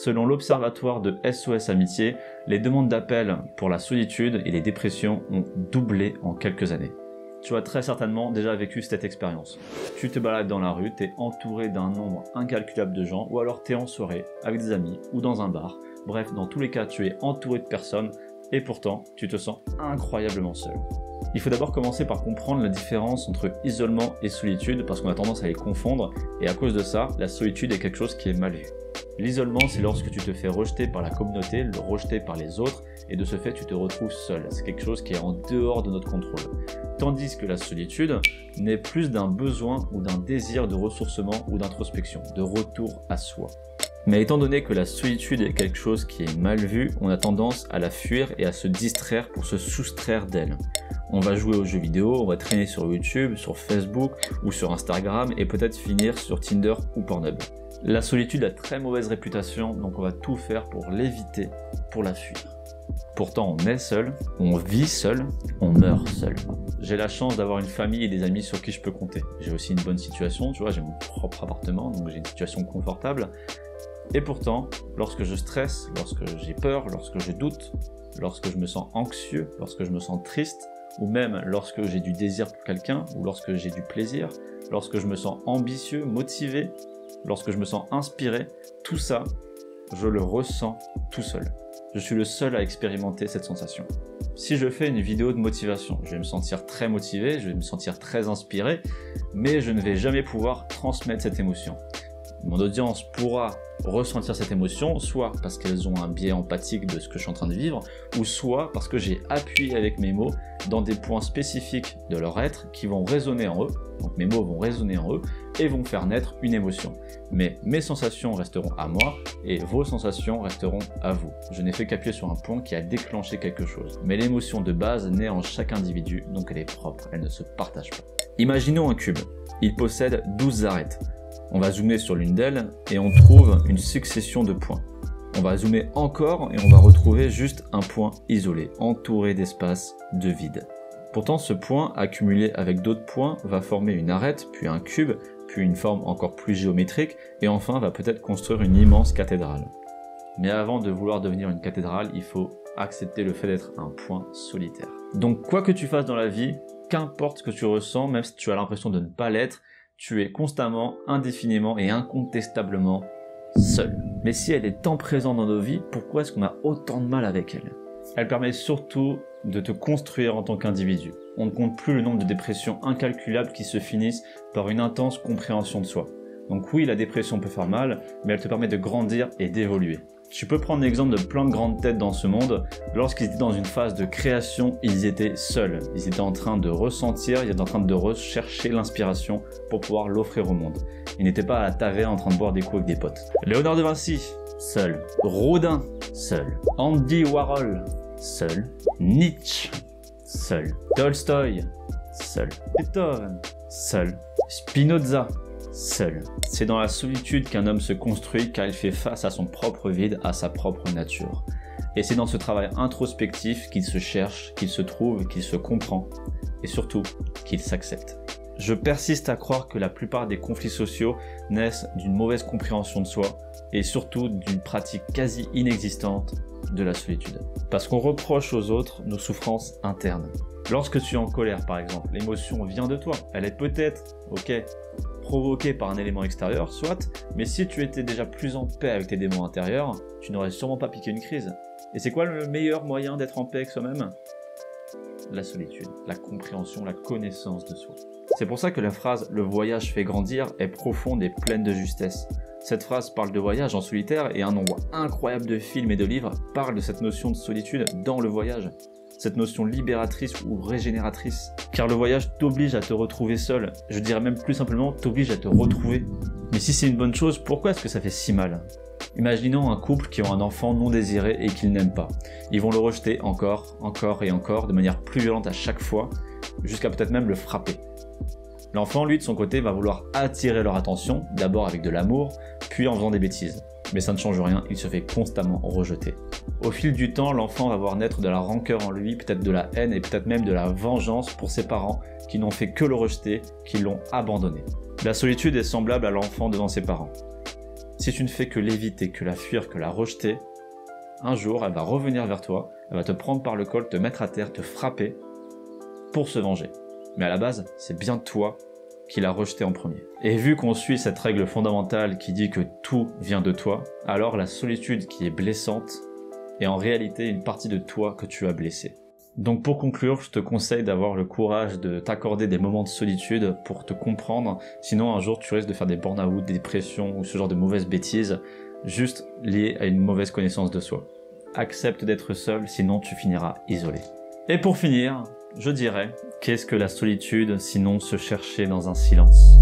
Selon l'Observatoire de SOS Amitié, les demandes d'appel pour la solitude et les dépressions ont doublé en quelques années. Tu as très certainement déjà vécu cette expérience. Tu te balades dans la rue, tu es entouré d'un nombre incalculable de gens, ou alors tu es en soirée avec des amis ou dans un bar. Bref, dans tous les cas, tu es entouré de personnes et pourtant, tu te sens incroyablement seul. Il faut d'abord commencer par comprendre la différence entre isolement et solitude parce qu'on a tendance à les confondre et à cause de ça, la solitude est quelque chose qui est mal vu. L'isolement, c'est lorsque tu te fais rejeter par la communauté, rejeter par les autres et de ce fait, tu te retrouves seul. C'est quelque chose qui est en dehors de notre contrôle. Tandis que la solitude n'est plus d'un besoin ou d'un désir de ressourcement ou d'introspection, de retour à soi. Mais étant donné que la solitude est quelque chose qui est mal vu, on a tendance à la fuir et à se distraire pour se soustraire d'elle. On va jouer aux jeux vidéo, on va traîner sur YouTube, sur Facebook ou sur Instagram et peut-être finir sur Tinder ou Pornhub. La solitude a très mauvaise réputation, donc on va tout faire pour l'éviter, pour la fuir. Pourtant, on est seul, on vit seul, on meurt seul. J'ai la chance d'avoir une famille et des amis sur qui je peux compter. J'ai aussi une bonne situation, tu vois, j'ai mon propre appartement, donc j'ai une situation confortable. Et pourtant, lorsque je stresse, lorsque j'ai peur, lorsque je doute, lorsque je me sens anxieux, lorsque je me sens triste, ou même lorsque j'ai du désir pour quelqu'un, ou lorsque j'ai du plaisir, lorsque je me sens ambitieux, motivé, lorsque je me sens inspiré, tout ça, je le ressens tout seul. Je suis le seul à expérimenter cette sensation. Si je fais une vidéo de motivation, je vais me sentir très motivé, je vais me sentir très inspiré, mais je ne vais jamais pouvoir transmettre cette émotion. Mon audience pourra ressentir cette émotion, soit parce qu'elles ont un biais empathique de ce que je suis en train de vivre, ou soit parce que j'ai appuyé avec mes mots dans des points spécifiques de leur être qui vont résonner en eux, donc mes mots vont résonner en eux et vont faire naître une émotion. Mais mes sensations resteront à moi et vos sensations resteront à vous. Je n'ai fait qu'appuyer sur un point qui a déclenché quelque chose. Mais l'émotion de base naît en chaque individu, donc elle est propre, elle ne se partage pas. Imaginons un cube, il possède 12 arêtes. On va zoomer sur l'une d'elles et on trouve une succession de points. On va zoomer encore et on va retrouver juste un point isolé, entouré d'espace, de vide. Pourtant, ce point, accumulé avec d'autres points, va former une arête, puis un cube, puis une forme encore plus géométrique, et enfin va peut-être construire une immense cathédrale. Mais avant de vouloir devenir une cathédrale, il faut accepter le fait d'être un point solitaire. Donc quoi que tu fasses dans la vie, qu'importe ce que tu ressens, même si tu as l'impression de ne pas l'être, tu es constamment, indéfiniment et incontestablement seul. Mais si elle est tant présente dans nos vies, pourquoi est-ce qu'on a autant de mal avec elle? Elle permet surtout de te construire en tant qu'individu. On ne compte plus le nombre de dépressions incalculables qui se finissent par une intense compréhension de soi. Donc oui, la dépression peut faire mal, mais elle te permet de grandir et d'évoluer. Tu peux prendre l'exemple de plein de grandes têtes dans ce monde. Lorsqu'ils étaient dans une phase de création, ils étaient seuls. Ils étaient en train de ressentir, ils étaient en train de rechercher l'inspiration pour pouvoir l'offrir au monde. Ils n'étaient pas à la taverne en train de boire des coups avec des potes. Léonard de Vinci, seul. Rodin, seul. Andy Warhol, seul. Nietzsche, seul. Tolstoï, seul. Beethoven, seul. Spinoza, seul. C'est dans la solitude qu'un homme se construit car il fait face à son propre vide, à sa propre nature. Et c'est dans ce travail introspectif qu'il se cherche, qu'il se trouve, qu'il se comprend et surtout qu'il s'accepte. Je persiste à croire que la plupart des conflits sociaux naissent d'une mauvaise compréhension de soi et surtout d'une pratique quasi inexistante de la solitude. Parce qu'on reproche aux autres nos souffrances internes. Lorsque tu es en colère par exemple, l'émotion vient de toi. Elle est peut-être, provoquée par un élément extérieur, soit, mais si tu étais déjà plus en paix avec tes démons intérieurs, tu n'aurais sûrement pas piqué une crise. Et c'est quoi le meilleur moyen d'être en paix avec soi-même? La solitude, la compréhension, la connaissance de soi. C'est pour ça que la phrase « le voyage fait grandir » est profonde et pleine de justesse. Cette phrase parle de voyage en solitaire et un nombre incroyable de films et de livres parlent de cette notion de solitude dans le voyage. Cette notion libératrice ou régénératrice. Car le voyage t'oblige à te retrouver seul. Je dirais même plus simplement, t'oblige à te retrouver. Mais si c'est une bonne chose, pourquoi est-ce que ça fait si mal? Imaginons un couple qui ont un enfant non désiré et qu'ils n'aiment pas. Ils vont le rejeter encore et encore, de manière plus violente à chaque fois, jusqu'à peut-être même le frapper. L'enfant, lui, de son côté, va vouloir attirer leur attention, d'abord avec de l'amour, puis en faisant des bêtises. Mais ça ne change rien, il se fait constamment rejeter. Au fil du temps, l'enfant va voir naître de la rancœur en lui, peut-être de la haine et peut-être même de la vengeance pour ses parents qui n'ont fait que le rejeter, qui l'ont abandonné. La solitude est semblable à l'enfant devant ses parents. Si tu ne fais que l'éviter, que la fuir, que la rejeter, un jour, elle va revenir vers toi, elle va te prendre par le col, te mettre à terre, te frapper pour se venger. Mais à la base, c'est bien toi qui l'as rejeté en premier. Et vu qu'on suit cette règle fondamentale qui dit que tout vient de toi, alors la solitude qui est blessante est en réalité une partie de toi que tu as blessée. Donc pour conclure, je te conseille d'avoir le courage de t'accorder des moments de solitude pour te comprendre, sinon un jour tu risques de faire des burn-out, des dépressions ou ce genre de mauvaises bêtises, juste liées à une mauvaise connaissance de soi. Accepte d'être seul, sinon tu finiras isolé. Et pour finir, je dirais, qu'est-ce que la solitude sinon se chercher dans un silence ?